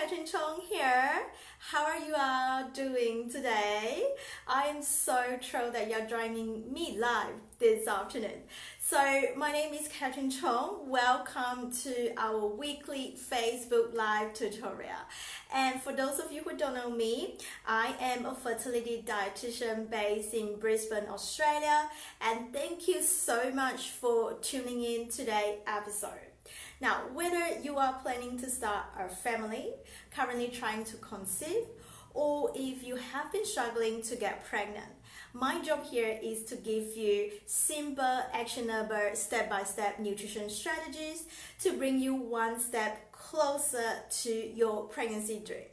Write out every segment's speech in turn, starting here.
Chong here. How are you all doing today? I am so thrilled that you're joining me live this afternoon. So my name is Chong. Welcome to our weekly Facebook Live tutorial. And for those of you who don't know me, I am a fertility dietitian based in Brisbane, Australia. And thank you so much for tuning in today's episode. Now, whether you are planning to start a family, currently trying to conceive, or if you have been struggling to get pregnant, my job here is to give you simple, actionable, step-by-step nutrition strategies to bring you one step closer to your pregnancy dream.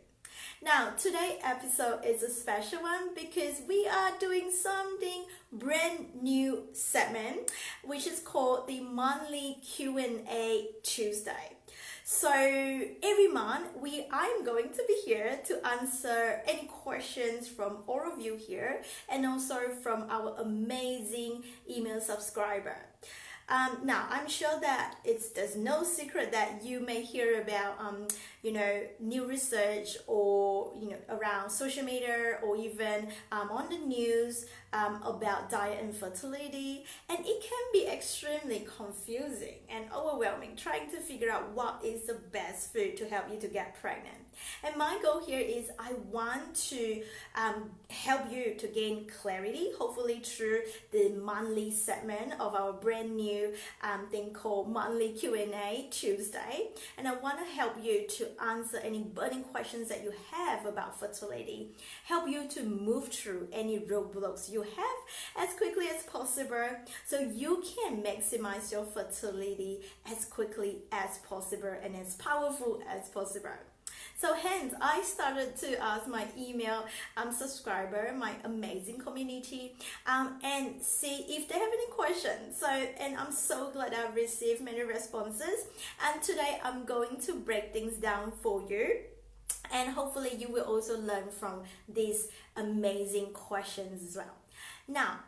Now, today's episode is a special one because we are doing something brand new segment, which is called the monthly Q&A Tuesday. So every month, I'm going to be here to answer any questions from all of you here and also from our amazing email subscriber. Now, I'm sure that there's no secret that you may hear about, new research or, around social media or even on the news about diet and fertility. And it can be extremely confusing and overwhelming trying to figure out what is the best food to help you to get pregnant. And my goal here is I want to help you to gain clarity, hopefully through the monthly segment of our brand new thing called Monthly Q&A Tuesday. And I want to help you to answer any burning questions that you have about fertility, help you to move through any roadblocks you have as quickly as possible so you can maximize your fertility as quickly as possible and as powerful as possible. So hence, I started to ask my email subscriber, my amazing community, and see if they have any questions. And I'm so glad I've received many responses. And today I'm going to break things down for you. And hopefully you will also learn from these amazing questions as well. Now,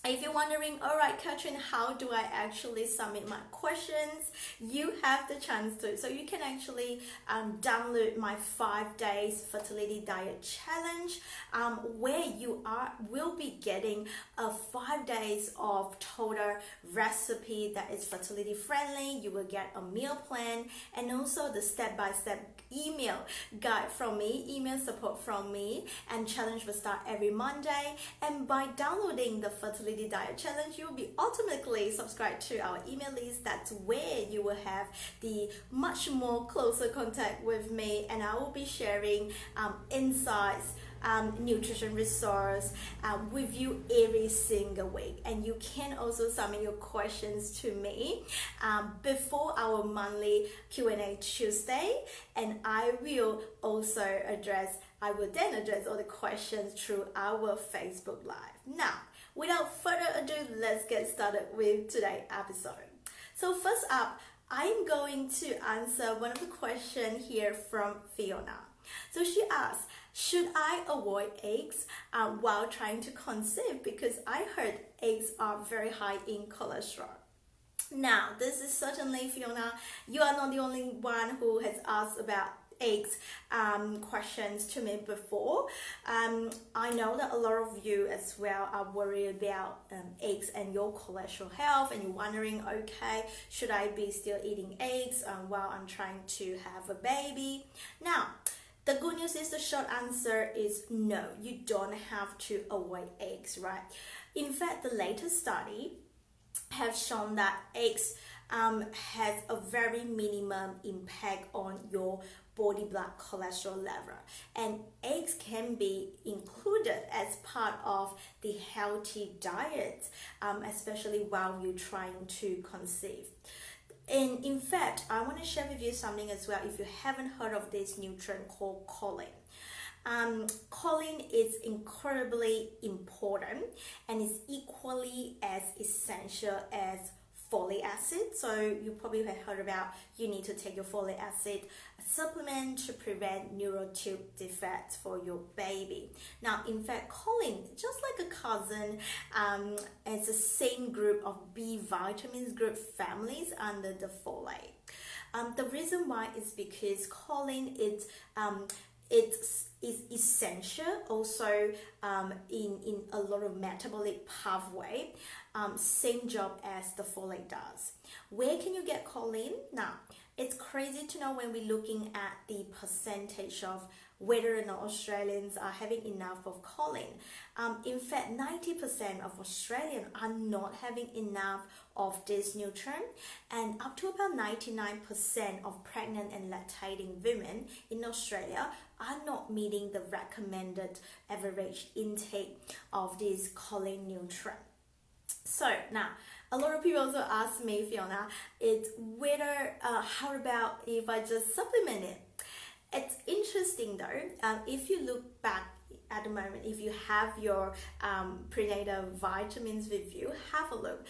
if you're wondering, all right, Katrin, how do I actually submit my questions? You have the chance to. So you can actually download my 5 days fertility diet challenge where you will be getting 5 days of total recipe that is fertility friendly. You will get a meal plan and also the step-by-step email guide from me, email support from me, and challenge will start every Monday. And by downloading the fertility diet challenge, you will be automatically subscribed to our email list. That's where you will have the much more closer contact with me, and I will be sharing insights, nutrition resource with you every single week. And you can also submit your questions to me before our monthly Q&A Tuesday, and I will then address all the questions through our Facebook Live. Now, without further ado, let's get started with today's episode. So first up, I'm going to answer one of the questions here from Fiona. So she asked, should I avoid eggs while trying to conceive? Because I heard eggs are very high in cholesterol. Now, this is certainly, Fiona, you are not the only one who has asked about eggs questions to me before. I know that a lot of you as well are worried about eggs and your cholesterol health, and you're wondering, okay, should I be still eating eggs while I'm trying to have a baby? Now, the good news is the short answer is no, you don't have to avoid eggs, right? In fact, the latest study have shown that eggs has a very minimum impact on your body blood cholesterol level, and eggs can be included as part of the healthy diet, especially while you're trying to conceive. And in fact, I want to share with you something as well if you haven't heard of this nutrient called choline. Choline is incredibly important and is equally as essential as folic acid. So you probably have heard about you need to take your folic acid supplement to prevent neural tube defects for your baby. Now, in fact, choline, just like a cousin, it's the same group of B vitamins group families under the folate. The reason why is because choline is essential also in a lot of metabolic pathway, same job as the folate does. Where can you get choline? Now, it's crazy to know when we're looking at the percentage of whether or not Australians are having enough of choline. In fact, 90% of Australians are not having enough of this nutrient, and up to about 99% of pregnant and lactating women in Australia are not meeting the recommended average intake of this choline nutrient. So now, a lot of people also ask me, Fiona, it's whether, how about if I just supplement it? It's interesting though, if you look back at the moment, if you have your prenatal vitamins with you, have a look.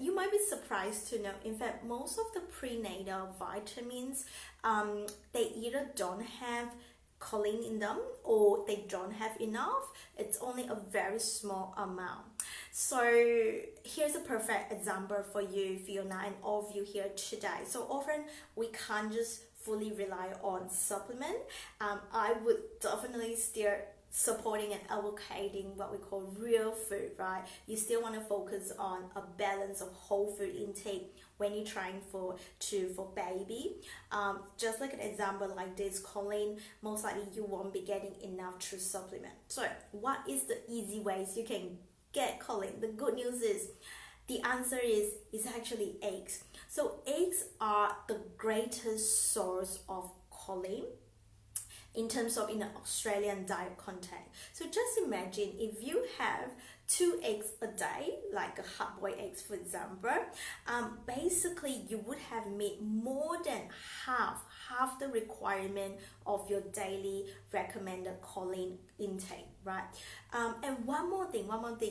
You might be surprised to know, in fact, most of the prenatal vitamins, they either don't have choline in them or they don't have enough. It's only a very small amount. So here's a perfect example for you, Fiona, and all of you here today. So often we can't just fully rely on supplement. I would definitely still supporting and advocating what we call real food, right? You still want to focus on a balance of whole food intake when you're trying for baby. Just like an example like this, choline, most likely you won't be getting enough through supplement. So what is the easy ways you can get choline? The good news is the answer is actually eggs. So eggs are the greatest source of choline in terms of in an Australian diet context. So just imagine if you have 2 eggs a day, like a hard-boiled eggs for example, basically you would have made more than half the requirement of your daily recommended choline intake, right? And one more thing,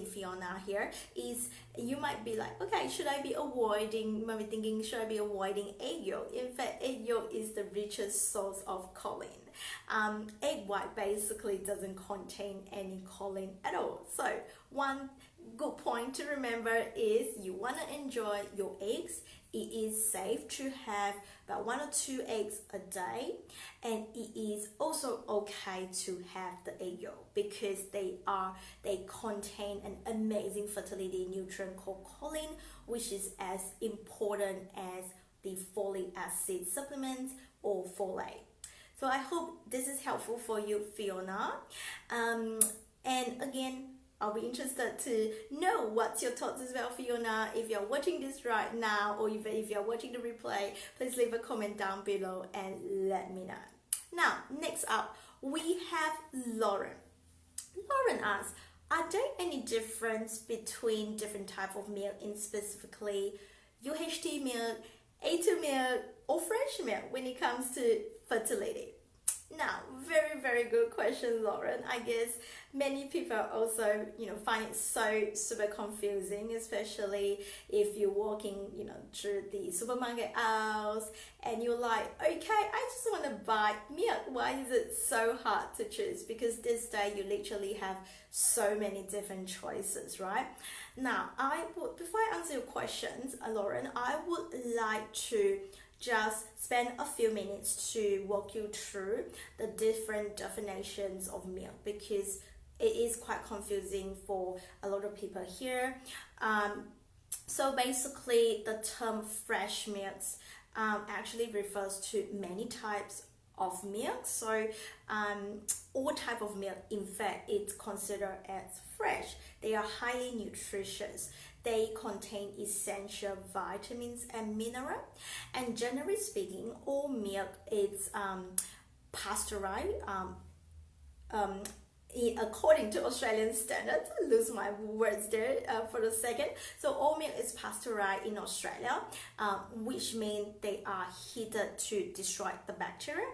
Fiona, here is you might be like, okay, you might be thinking, should I be avoiding egg yolk? In fact, egg yolk is the richest source of choline. Egg white basically doesn't contain any choline at all. So one good point to remember is you want to enjoy your eggs. It is safe to have about 1 or 2 eggs a day, and it is also okay to have the egg yolk because they contain an amazing fertility nutrient called choline, which is as important as the folic acid supplements or folate. So I hope this is helpful for you, Fiona. And again, I'll be interested to know what's your thoughts as well, Fiona. If you're watching this right now, or even if you're watching the replay, please leave a comment down below and let me know. Now, next up, we have Lauren. Lauren asks, are there any difference between different types of milk, in specifically UHT milk, A2 milk, or fresh milk when it comes to fertility? Now, very, very good question, Lauren. I guess many people also, find it so super confusing, especially if you're walking, through the supermarket aisles and you're like, okay, I just want to buy milk. Why is it so hard to choose? Because this day you literally have so many different choices, right? Now, before I answer your questions, Lauren, I would like to just spend a few minutes to walk you through the different definitions of milk, because it is quite confusing for a lot of people here. So basically, the term fresh milks actually refers to many types of milk. So all type of milk, in fact, it's considered as fresh. They are highly nutritious. They contain essential vitamins and minerals. And generally speaking, all milk is pasteurized. According to Australian standards, I lose my words there for a second. So all milk is pasteurized in Australia, which means they are heated to destroy the bacteria.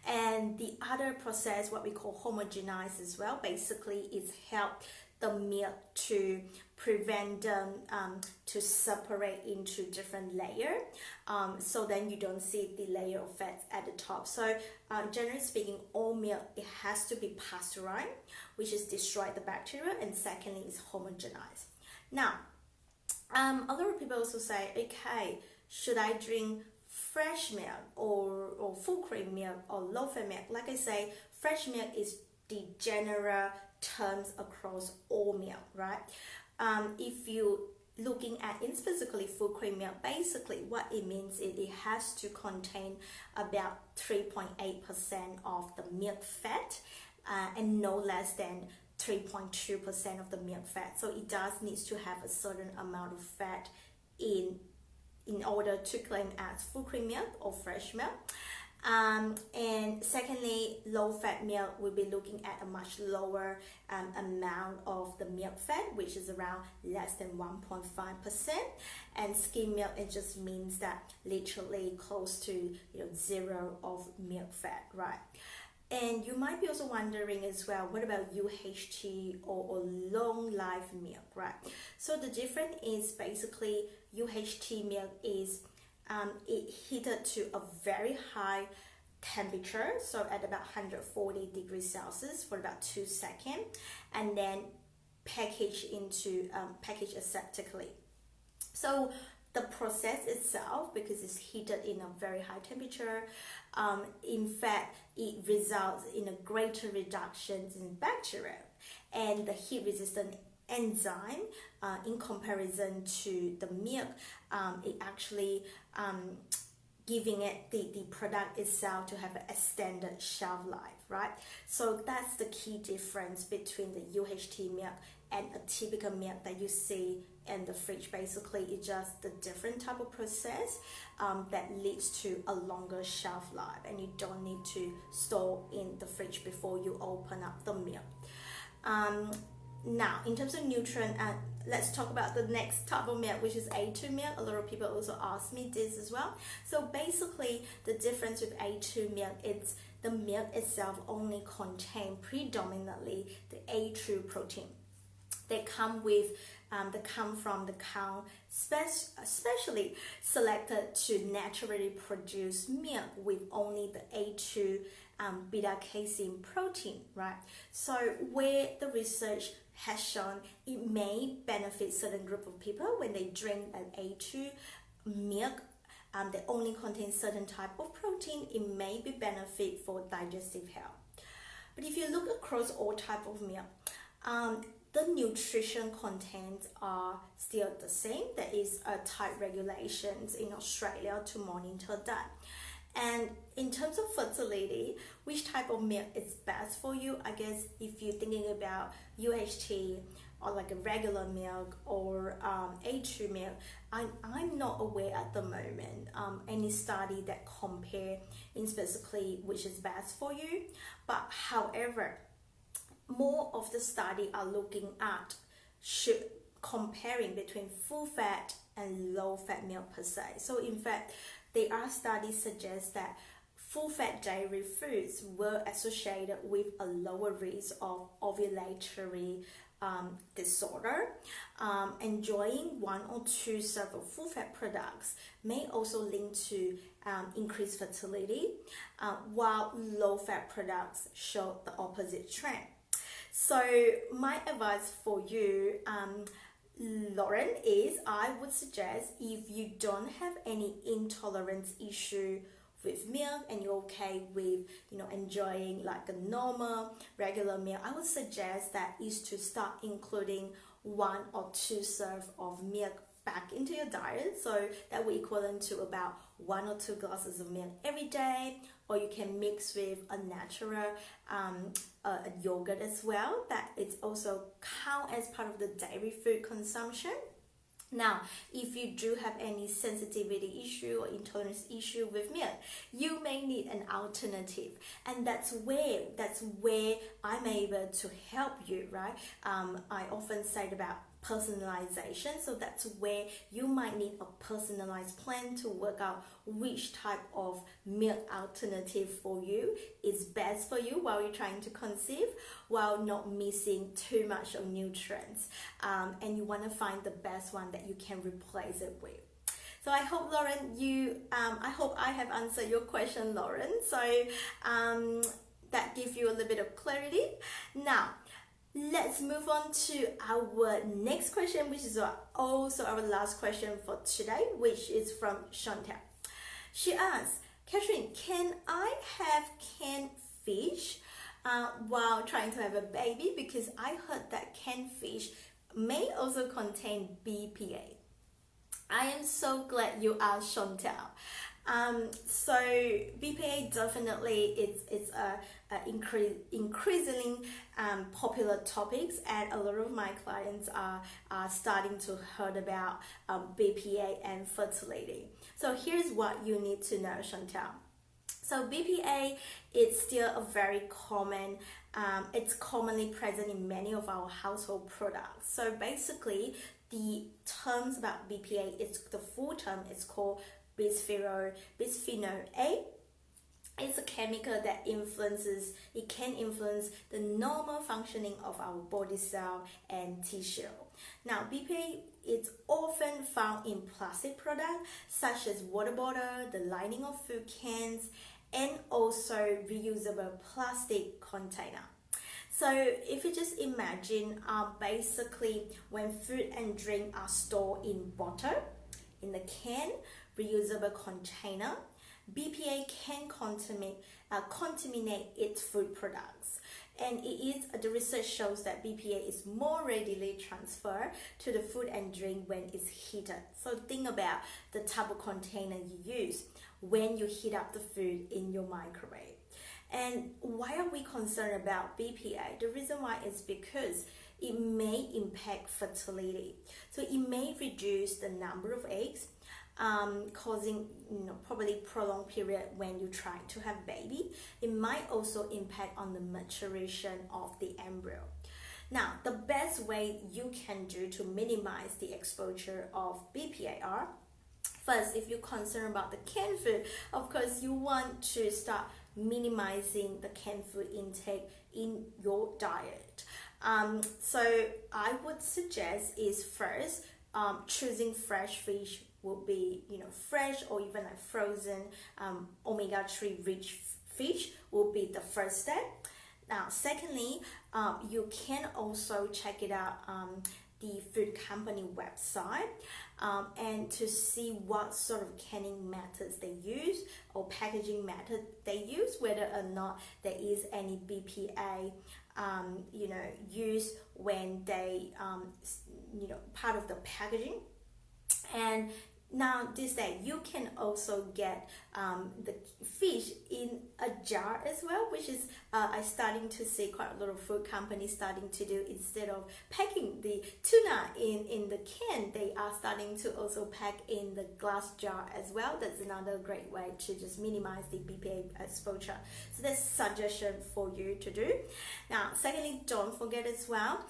And the other process, what we call homogenize as well, basically is help the milk to prevent them to separate into different layer, so then you don't see the layer of fats at the top. So generally speaking, all milk, it has to be pasteurized, which is destroy the bacteria, and secondly is homogenized. Now a lot of people also say, okay, should I drink fresh milk or full cream milk or low fat milk? Like I say, fresh milk is the general terms across all milk, right? If you looking at in specifically full cream milk, basically what it means is it has to contain about 3.8% of the milk fat, and no less than 3.2% of the milk fat. So it does needs to have a certain amount of fat in order to claim as full cream milk or fresh milk. And secondly, low fat milk will be looking at a much lower amount of the milk fat, which is around less than 1.5%. And skim milk, it just means that literally close to zero of milk fat, right? And you might be also wondering as well, what about UHT or long life milk, right? So the difference is basically UHT milk is it heated to a very high temperature, so at about 140 degrees Celsius for about 2 seconds, and then packaged aseptically. So the process itself, because it's heated in a very high temperature, in fact, it results in a greater reduction in bacteria and the heat-resistant enzyme in comparison to the milk. It actually giving it the product itself to have an extended shelf life, right? So that's the key difference between the UHT milk and a typical milk that you see in the fridge. Basically, it's just the different type of process that leads to a longer shelf life, and you don't need to store in the fridge before you open up the milk. Now, in terms of nutrient, let's talk about the next type of milk, which is A2 milk. A lot of people also ask me this as well. So basically, the difference with A2 milk is the milk itself only contain predominantly the A2 protein. They come from the cow, especially selected to naturally produce milk with only the A2 beta-casein protein, right? So where the research has shown it may benefit certain group of people when they drink an A2 milk, that only contains certain type of protein, it may be benefit for digestive health. But if you look across all type of milk, the nutrition contents are still the same. There is a tight regulations in Australia to monitor that. And in terms of fertility, which type of milk is best for you? I guess if you're thinking about UHT or like a regular milk or A2 milk, I'm not aware at the moment any study that compare in specifically which is best for you. But however, more of the study are looking at comparing between full fat and low fat milk per se. So in fact, there are studies suggest that full fat dairy foods were associated with a lower risk of ovulatory disorder. Enjoying 1 or 2 serve of full fat products may also link to increased fertility, while low fat products show the opposite trend. So my advice for you, Lauren, is I would suggest if you don't have any intolerance issue with milk and you're okay with enjoying like a normal regular meal, I would suggest that is to start including 1 or 2 serve of milk back into your diet. So that will equivalent to about 1 or 2 glasses of milk every day, or you can mix with a natural a yogurt as well, that it's also count as part of the dairy food consumption. Now, if you do have any sensitivity issue or intolerance issue with milk, you may need an alternative, and that's where I'm able to help you, right? I often say about personalization. So that's where you might need a personalized plan to work out which type of milk alternative for you is best for you while you're trying to conceive, while not missing too much of nutrients. And you want to find the best one that you can replace it with. So I hope, Lauren, I hope I have answered your question, Lauren. So that gives you a little bit of clarity. Now, let's move on to our next question, which is also our last question for today, which is from Chantal. She asks, Catherine, can I have canned fish while trying to have a baby? Because I heard that canned fish may also contain BPA. I am so glad you asked, Chantal. So BPA definitely it's increasingly popular topics, and a lot of my clients are starting to heard about BPA and fertility. So here's what you need to know, Chantal. So BPA is still a very common, it's commonly present in many of our household products. So basically, the terms about BPA, the full term is called bisphenol A. It's a chemical that can influence the normal functioning of our body cell and tissue. Now, BPA is often found in plastic products such as water bottle, the lining of food cans, and also reusable plastic container. So if you just imagine, basically when food and drink are stored in bottle, in the can, reusable container, BPA can contaminate its food products. And the research shows that BPA is more readily transferred to the food and drink when it's heated. So think about the type of container you use when you heat up the food in your microwave. And why are we concerned about BPA? The reason why is because it may impact fertility. So it may reduce the number of eggs, causing probably prolonged period when you try to have baby. It might also impact on the maturation of the embryo. Now, the best way you can do to minimize the exposure of BPA are, first, if you're concerned about the canned food, of course you want to start minimizing the canned food intake in your diet. So I would suggest is first, choosing fresh fish will be, fresh or even like frozen omega-3 rich fish will be the first step. Now, secondly, you can also check it out the food company website and to see what sort of canning methods they use or packaging method they use, whether or not there is any BPA used when they part of the packaging. And now this day you can also get the fish in a jar as well, which is I'm starting to see quite a lot of food companies starting to do. Instead of packing the tuna in the can, they are starting to also pack in the glass jar as well. That's another great way to just minimize the BPA exposure. So that's a suggestion for you to do. Now, secondly, don't forget as well,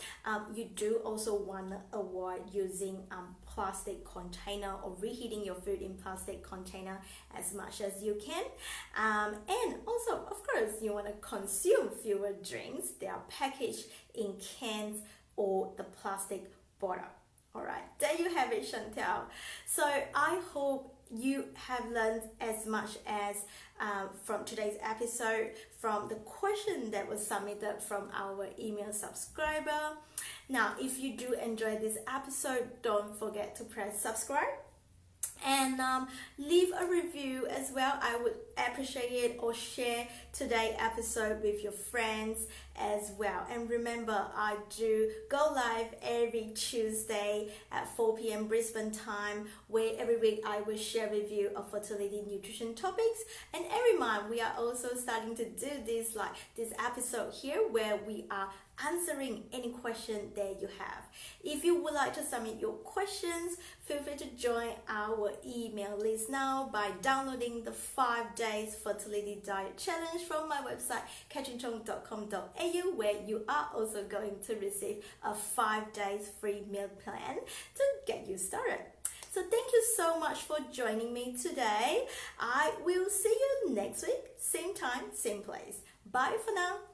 you do also want to avoid using plastic container or reheating your food in plastic container as much as you can. And also, of course, you want to consume fewer drinks. They are packaged in cans or the plastic bottle. All right, there you have it, Chantal. So I hope you have learned as much as from today's episode, from the question that was submitted from our email subscriber. Now, if you do enjoy this episode, don't forget to press subscribe and leave a review as well. I would appreciate it, or share today's episode with your friends as well. And remember, I do go live every Tuesday at 4 p.m. Brisbane time, where every week I will share with you a fertility nutrition topics. And every month we are also starting to do this episode here, where we are answering any question that you have. If you would like to submit your questions, feel free to join our email list now by downloading the 5 days fertility diet challenge from my website katrinchong.com.au, where you are also going to receive a 5 days free meal plan to get you started. So thank you so much for joining me today. I will see you next week, same time, same place. Bye for now.